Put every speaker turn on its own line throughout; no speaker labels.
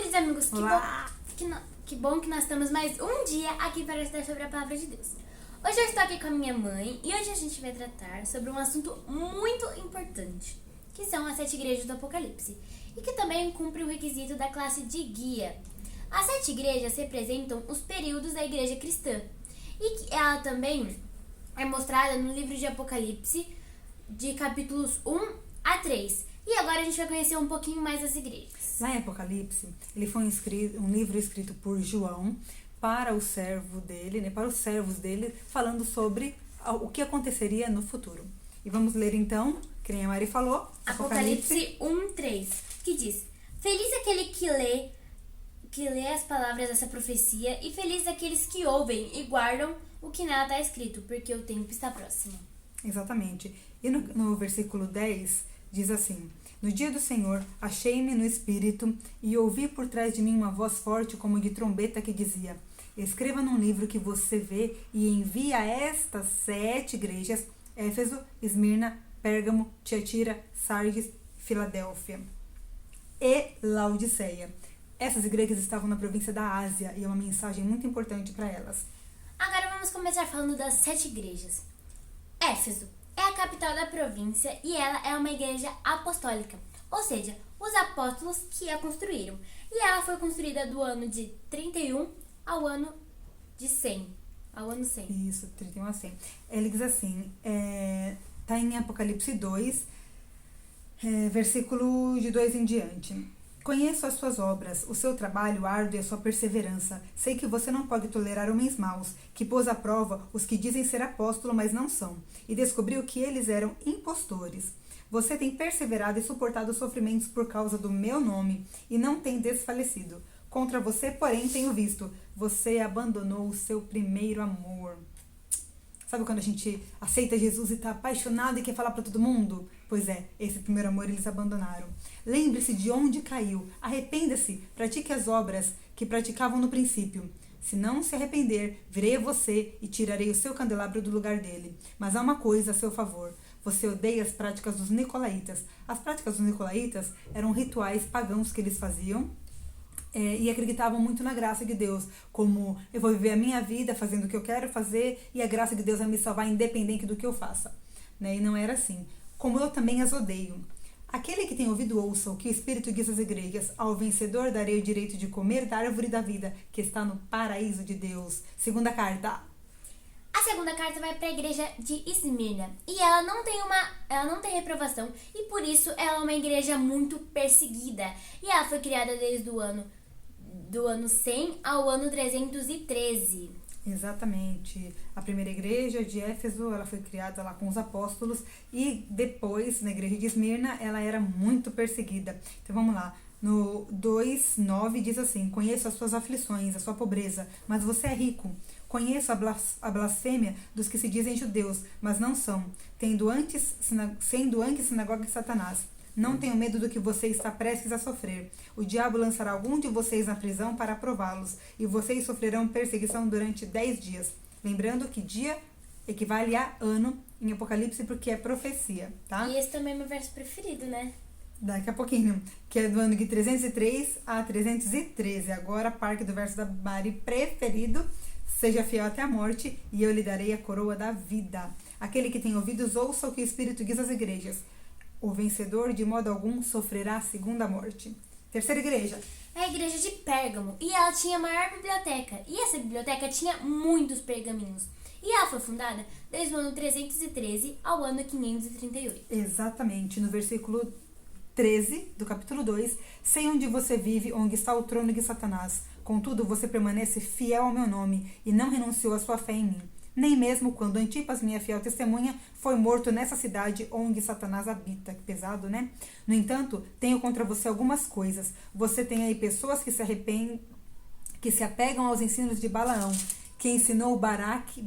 queridos amigos,
Olá.
que bom que nós estamos mais um dia aqui para estudar sobre a Palavra de Deus. Hoje eu estou aqui com a minha mãe e hoje a gente vai tratar sobre um assunto muito importante, que são as 7 igrejas do Apocalipse, e que também cumpre o requisito da classe de guia. As 7 igrejas representam os períodos da igreja cristã, e que ela também é mostrada no livro de Apocalipse, de capítulos 1 a 3. E agora a gente vai conhecer um pouquinho mais das igrejas.
Lá em Apocalipse, ele foi um livro escrito por João para o servo dele, para os servos dele, falando sobre o que aconteceria no futuro. E vamos ler então, que nem a Mari falou,
Apocalipse 1:3, que diz: Feliz aquele que lê as palavras dessa profecia, e feliz aqueles que ouvem e guardam o que nela está escrito, porque o tempo está próximo.
Exatamente. E no versículo 10 diz assim: No dia do Senhor, achei-me no Espírito e ouvi por trás de mim uma voz forte como de trombeta que dizia: Escreva num livro que você vê e envie a estas 7 igrejas: Éfeso, Esmirna, Pérgamo, Tiatira, Sardes, Filadélfia e Laodiceia. Essas igrejas estavam na província da Ásia e é uma mensagem muito importante para elas.
Agora vamos começar falando das 7 igrejas. Éfeso é a capital da província e ela é uma igreja apostólica, ou seja, os apóstolos que a construíram. E ela foi construída do ano de 31 ao ano de 100. Ao ano 100.
Isso, 31 a 100. Ele diz assim, tá em Apocalipse 2, versículo de 2 em diante. Conheço as suas obras, o seu trabalho árduo e a sua perseverança. Sei que você não pode tolerar homens maus, que pôs à prova os que dizem ser apóstolo, mas não são, e descobriu que eles eram impostores. Você tem perseverado e suportado sofrimentos por causa do meu nome, e não tem desfalecido. Contra você, porém, tenho visto. Você abandonou o seu primeiro amor. Sabe quando a gente aceita Jesus e está apaixonado e quer falar para todo mundo? Pois é, esse primeiro amor eles abandonaram. Lembre-se de onde caiu. Arrependa-se. Pratique as obras que praticavam no princípio. Se não se arrepender, virei a você e tirarei o seu candelabro do lugar dele. Mas há uma coisa a seu favor. Você odeia as práticas dos nicolaítas. As práticas dos nicolaítas eram rituais pagãos que eles faziam. E acreditavam muito na graça de Deus, como eu vou viver a minha vida fazendo o que eu quero fazer e a graça de Deus vai me salvar independente do que eu faça, né? E não era assim. Como eu também as odeio. Aquele que tem ouvido ouça o que o Espírito diz às igrejas: ao vencedor darei o direito de comer da árvore da vida que está no paraíso de Deus. Segunda carta.
A segunda carta vai para a igreja de Esmirna e ela não tem reprovação e por isso ela é uma igreja muito perseguida e ela foi criada desde o ano 100 ao ano 313.
Exatamente. A primeira igreja de Éfeso, ela foi criada lá com os apóstolos e depois, na igreja de Esmirna, ela era muito perseguida. Então vamos lá. No 2:9 diz assim: Conheço as suas aflições, a sua pobreza, mas você é rico. Conheço a blasfêmia dos que se dizem judeus, mas não são, sendo antes sinagoga de Satanás. Não tenho medo do que você está prestes a sofrer. O diabo lançará algum de vocês na prisão para prová-los, e vocês sofrerão perseguição durante 10 dias. Lembrando que dia equivale a ano em Apocalipse, porque é profecia, tá?
E esse também é meu verso preferido, né?
Daqui a pouquinho, que é do ano de 303 a 313. Agora a parte do verso da Mari preferido: seja fiel até a morte, e eu lhe darei a coroa da vida. Aquele que tem ouvidos, ouça o que o Espírito diz às igrejas. O vencedor, de modo algum, sofrerá a segunda morte. Terceira igreja.
É a igreja de Pérgamo, e ela tinha a maior biblioteca, e essa biblioteca tinha muitos pergaminhos. E ela foi fundada desde o ano 313 ao ano 538.
Exatamente, no versículo 13 do capítulo 2, sei onde você vive, onde está o trono de Satanás. Contudo, você permanece fiel ao meu nome e não renunciou à sua fé em mim. Nem mesmo quando Antipas, minha fiel testemunha, foi morto nessa cidade onde Satanás habita. Que pesado, né? No entanto, tenho contra você algumas coisas. Você tem aí pessoas que se apegam aos ensinos de Balaão, que ensinou Balaque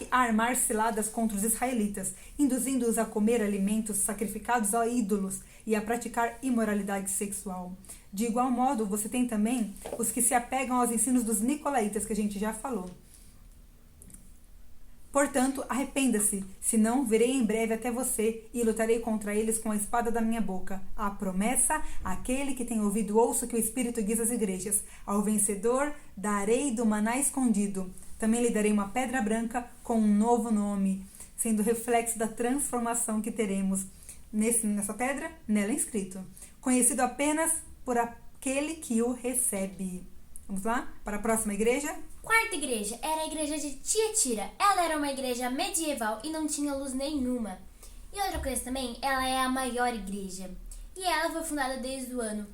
a armar ciladas contra os israelitas, induzindo-os a comer alimentos sacrificados a ídolos e a praticar imoralidade sexual. De igual modo, você tem também os que se apegam aos ensinos dos nicolaítas, que a gente já falou. Portanto, arrependa-se, senão virei em breve até você e lutarei contra eles com a espada da minha boca. A promessa, aquele que tem ouvido ouça o que o Espírito diz às igrejas. Ao vencedor darei do maná escondido. Também lhe darei uma pedra branca com um novo nome, sendo reflexo da transformação que teremos. Nessa pedra, nela é inscrito, conhecido apenas por aquele que o recebe. Vamos lá para a próxima igreja?
Quarta igreja era a igreja de Tiatira. Ela era uma igreja medieval e não tinha luz nenhuma. E outra coisa também, ela é a maior igreja. E ela foi fundada desde o ano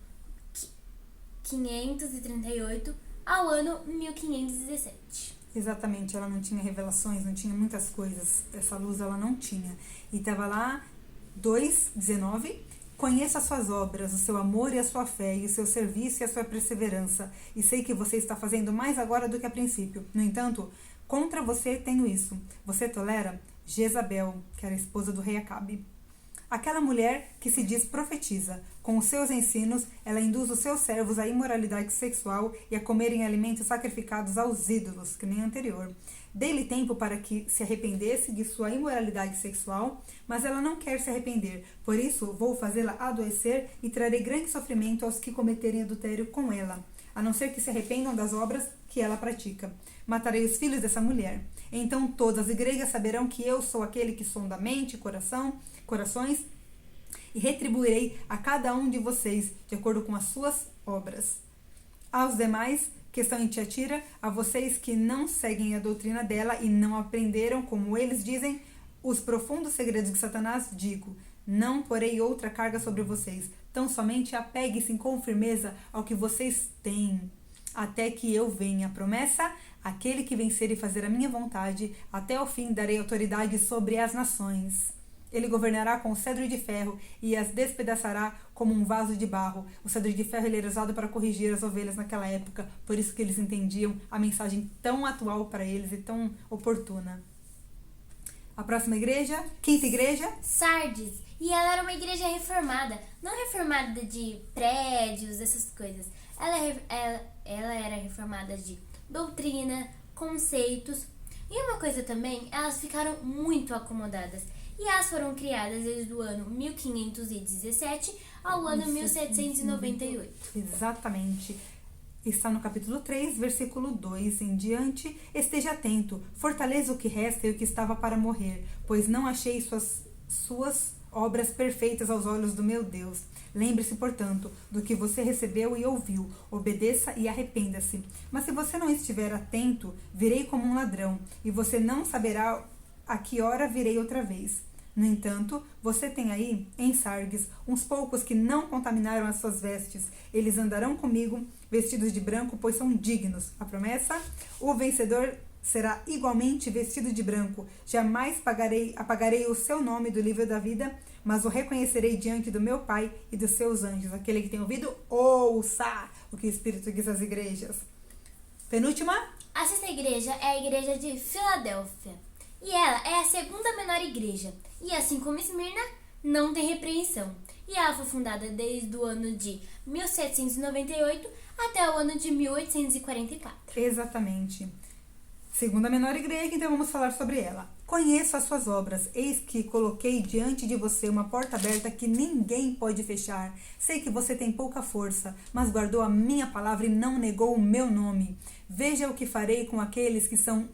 538 ao ano 1517.
Exatamente, ela não tinha revelações, não tinha muitas coisas. Essa luz ela não tinha. E estava lá 2:19. Conheço as suas obras, o seu amor e a sua fé, e o seu serviço e a sua perseverança, e sei que você está fazendo mais agora do que a princípio. No entanto, contra você tenho isso. Você tolera Jezabel, que era a esposa do rei Acabe. Aquela mulher que se diz profetiza. Com os seus ensinos, ela induz os seus servos à imoralidade sexual e a comerem alimentos sacrificados aos ídolos, que nem anterior. Dei-lhe tempo para que se arrependesse de sua imoralidade sexual, mas ela não quer se arrepender. Por isso, vou fazê-la adoecer e trarei grande sofrimento aos que cometerem adultério com ela, a não ser que se arrependam das obras que ela pratica. Matarei os filhos dessa mulher. Então todas as igrejas saberão que eu sou aquele que sonda a mente e corações, e retribuirei a cada um de vocês de acordo com as suas obras. Aos demais que estão em Tiatira, a vocês que não seguem a doutrina dela e não aprenderam, como eles dizem, os profundos segredos de Satanás, digo: não porei outra carga sobre vocês, tão somente apegue-se com firmeza ao que vocês têm, até que eu venha. A promessa: aquele que vencer e fazer a minha vontade, até o fim darei autoridade sobre as nações. Ele governará com o cedro de ferro e as despedaçará como um vaso de barro. O cedro de ferro ele era usado para corrigir as ovelhas naquela época, por isso que eles entendiam a mensagem tão atual para eles e tão oportuna. A próxima igreja, quinta igreja,
Sardes. E ela era uma igreja reformada, não reformada de prédios, essas coisas. Ela era reformada de doutrina, conceitos. E uma coisa também, elas ficaram muito acomodadas. E elas foram criadas desde o ano 1517 ao ano 1798.
Exatamente. Está no capítulo 3, versículo 2 em diante. Esteja atento, fortaleça o que resta e o que estava para morrer, pois não achei suas obras perfeitas aos olhos do meu Deus. Lembre-se, portanto, do que você recebeu e ouviu. Obedeça e arrependa-se. Mas se você não estiver atento, virei como um ladrão, e você não saberá a que hora virei outra vez. No entanto, você tem aí, em Sardes, uns poucos que não contaminaram as suas vestes. Eles andarão comigo, vestidos de branco, pois são dignos. A promessa: o vencedor será igualmente vestido de branco. Jamais apagarei o seu nome do livro da vida, mas o reconhecerei diante do meu Pai e dos seus anjos. Aquele que tem ouvido, ouça o que o Espírito diz às igrejas. Penúltima.
A sexta igreja é a igreja de Filadélfia. E ela é a segunda menor igreja. E assim como Esmirna, não tem repreensão. E ela foi fundada desde o ano de 1798 até o ano de 1844.
Exatamente. Segunda menor igreja, então vamos falar sobre ela. Conheço as suas obras, eis que coloquei diante de você uma porta aberta que ninguém pode fechar. Sei que você tem pouca força, mas guardou a minha palavra e não negou o meu nome. Veja o que farei com aqueles que são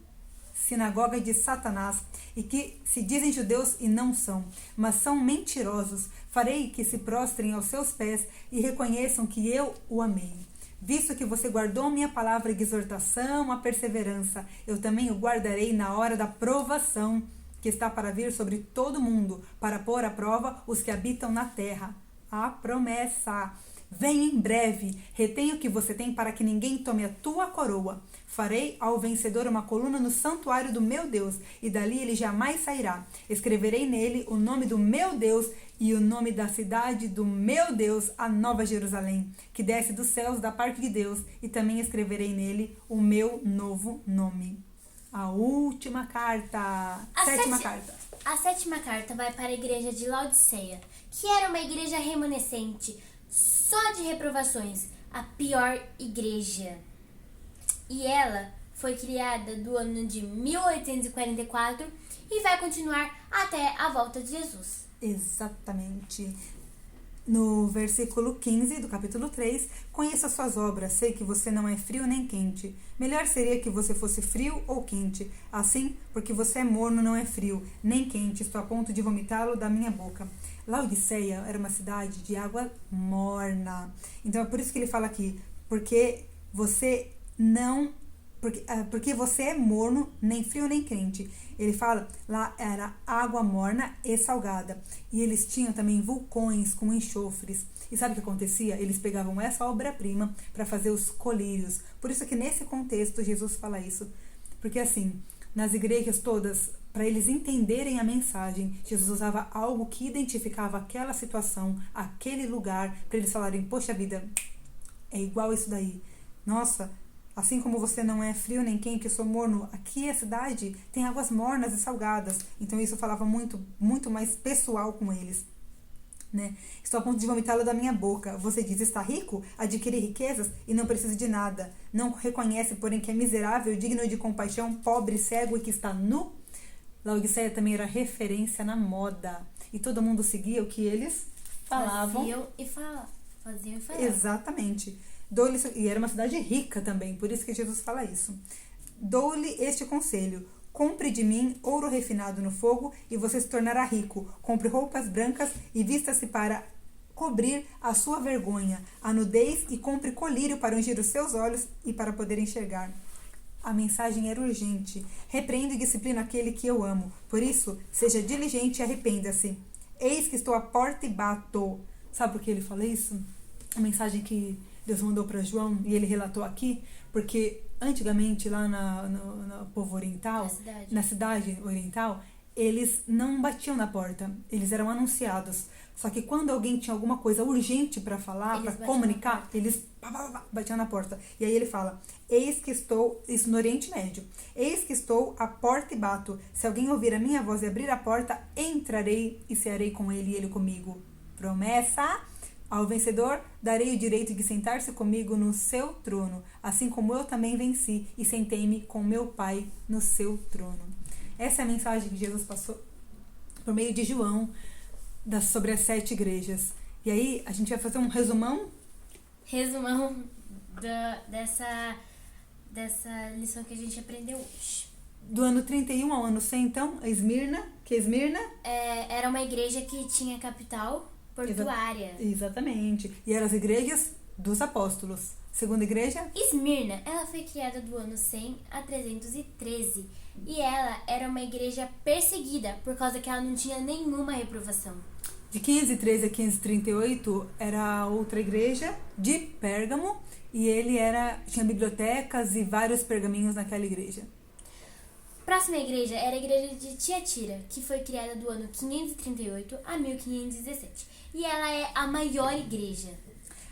sinagoga de Satanás e que se dizem judeus e não são, mas são mentirosos. Farei que se prostrem aos seus pés e reconheçam que eu o amei. Visto que você guardou minha palavra de exortação, a perseverança, eu também o guardarei na hora da provação que está para vir sobre todo mundo, para pôr à prova os que habitam na terra. A promessa: vem em breve, retenha o que você tem para que ninguém tome a tua coroa. Farei ao vencedor uma coluna no santuário do meu Deus, e dali ele jamais sairá. Escreverei nele o nome do meu Deus e o nome da cidade do meu Deus, a Nova Jerusalém, que desce dos céus da parte de Deus, e também escreverei nele o meu novo nome. A última carta. Sétima carta.
A sétima carta vai para a igreja de Laodiceia, que era uma igreja remanescente, só de reprovações, a pior igreja. E ela foi criada do ano de 1844 e vai continuar até a volta de Jesus.
Exatamente. No versículo 15 do capítulo 3, conheça suas obras, sei que você não é frio nem quente. Melhor seria que você fosse frio ou quente. Assim, porque você é morno, não é frio, nem quente, estou a ponto de vomitá-lo da minha boca. Laodiceia era uma cidade de água morna. Então é por isso que ele fala aqui, porque você é morno, nem frio nem quente. Ele fala, lá era água morna e salgada. E eles tinham também vulcões com enxofres. E sabe o que acontecia? Eles pegavam essa obra-prima para fazer os colírios. Por isso que nesse contexto Jesus fala isso. Porque assim, nas igrejas todas, para eles entenderem a mensagem, Jesus usava algo que identificava aquela situação, aquele lugar, para eles falarem, poxa vida, é igual isso daí. Nossa, assim como você não é frio nem quente, eu sou morno, aqui a cidade tem águas mornas e salgadas. Então isso falava muito, muito mais pessoal com eles. Né? Estou a ponto de vomitá-lo da minha boca. Você diz, está rico? Adquire riquezas e não precisa de nada. Não reconhece, porém, que é miserável, digno de compaixão, pobre, cego e que está nu? Laodiceia também era referência na moda. E todo mundo seguia o que eles falavam.
Faziam e falavam.
Exatamente. E era uma cidade rica também, por isso que Jesus fala isso. Dou-lhe este conselho: compre de mim ouro refinado no fogo e você se tornará rico. Compre roupas brancas e vista-se para cobrir a sua vergonha, a nudez, e compre colírio para ungir os seus olhos e para poder enxergar. A mensagem era urgente. Repreendo e disciplino aquele que eu amo. Por isso, seja diligente e arrependa-se. Eis que estou à porta e bato. Sabe por que ele fala isso? A mensagem que Deus mandou para João e ele relatou aqui, porque antigamente lá no povo oriental, na cidade oriental, eles não batiam na porta, eles eram anunciados. Só que quando alguém tinha alguma coisa urgente para falar, para comunicar, eles batiam na porta. E aí ele fala, eis que estou, isso no Oriente Médio, eis que estou à porta e bato. Se alguém ouvir a minha voz e abrir a porta, entrarei e cearei com ele e ele comigo. Promessa. Ao vencedor, darei o direito de sentar-se comigo no seu trono, assim como eu também venci e sentei-me com meu Pai no seu trono. Essa é a mensagem que Jesus passou por meio de João sobre as 7 igrejas. E aí, a gente vai fazer um resumão?
Dessa lição que a gente aprendeu hoje.
Do ano 31 ao ano 100, então, a Esmirna, que Esmirna?
Era uma igreja que tinha capital portuária.
Exatamente. E eram as igrejas dos apóstolos. Segunda igreja?
Esmirna, ela foi criada do ano 100 a 313. E ela era uma igreja perseguida, por causa que ela não tinha nenhuma reprovação.
De 513 a 538 era outra igreja de Pérgamo. E tinha bibliotecas e vários pergaminhos naquela igreja.
Próxima igreja era a igreja de Tiatira, que foi criada do ano 538 a 1517. E ela é a maior igreja.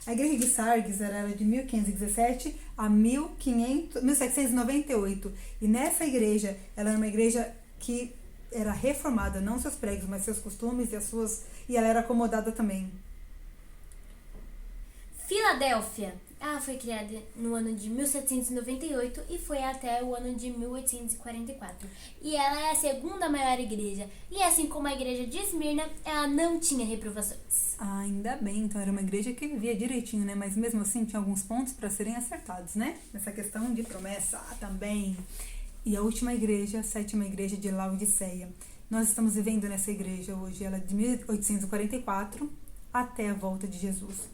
A igreja de Sardes era de 1517 a 1798. E nessa igreja, ela era uma igreja que era reformada, não seus pregos, mas seus costumes e ela era acomodada também.
Filadélfia, ela foi criada no ano de 1798 e foi até o ano de 1844. E ela é a segunda maior igreja. E assim como a igreja de Esmirna, ela não tinha reprovações.
Ainda bem, então era uma igreja que vivia direitinho, né? Mas mesmo assim tinha alguns pontos para serem acertados, né? Nessa questão de promessa também. E a última igreja, a 7ª igreja de Laodiceia. Nós estamos vivendo nessa igreja hoje, ela é de 1844 até a volta de Jesus.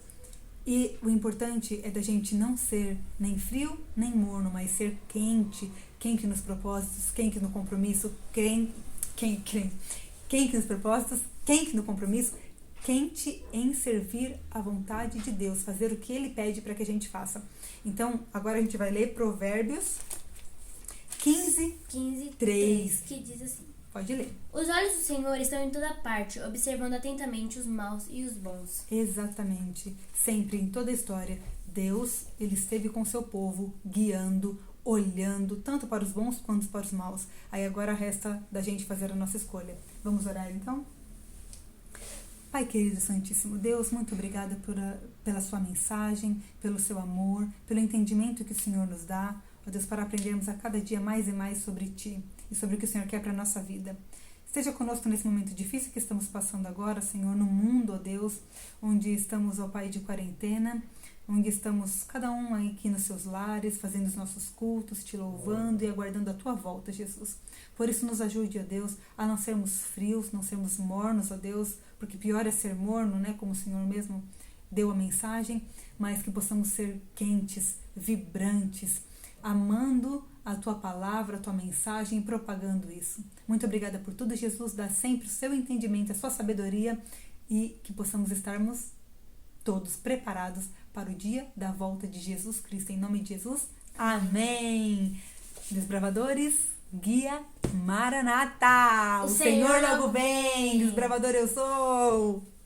E o importante é da gente não ser nem frio, nem morno, mas ser quente. Quente nos propósitos, quente no compromisso, quente nos propósitos, quente no compromisso, quente em servir a vontade de Deus, fazer o que Ele pede para que a gente faça. Então, agora a gente vai ler Provérbios 15:3,
que diz assim:
pode ler.
Os olhos do Senhor estão em toda parte, observando atentamente os maus e os bons.
Exatamente. Sempre, em toda a história, Deus, Ele esteve com seu povo, guiando, olhando, tanto para os bons quanto para os maus. Aí agora resta da gente fazer a nossa escolha. Vamos orar, então? Pai querido Santíssimo Deus, muito obrigada pela sua mensagem, pelo seu amor, pelo entendimento que o Senhor nos dá. ó Deus, para aprendermos a cada dia mais e mais sobre Ti e sobre o que o Senhor quer para a nossa vida. Esteja conosco nesse momento difícil que estamos passando agora, Senhor, no mundo, ó Deus, onde estamos, ó Pai, de quarentena, onde estamos cada um aí aqui nos seus lares, fazendo os nossos cultos, Te louvando e aguardando a Tua volta, Jesus. Por isso nos ajude, ó Deus, a não sermos frios, não sermos mornos, ó Deus, porque pior é ser morno, né, como o Senhor mesmo deu a mensagem, mas que possamos ser quentes, vibrantes, amando a Tua palavra, a Tua mensagem e propagando isso. Muito obrigada por tudo, Jesus. Dá sempre o Seu entendimento, a Sua sabedoria e que possamos estarmos todos preparados para o dia da volta de Jesus Cristo. Em nome de Jesus, amém. Desbravadores, guia Maranata. O Senhor logo vem. Desbravador eu sou.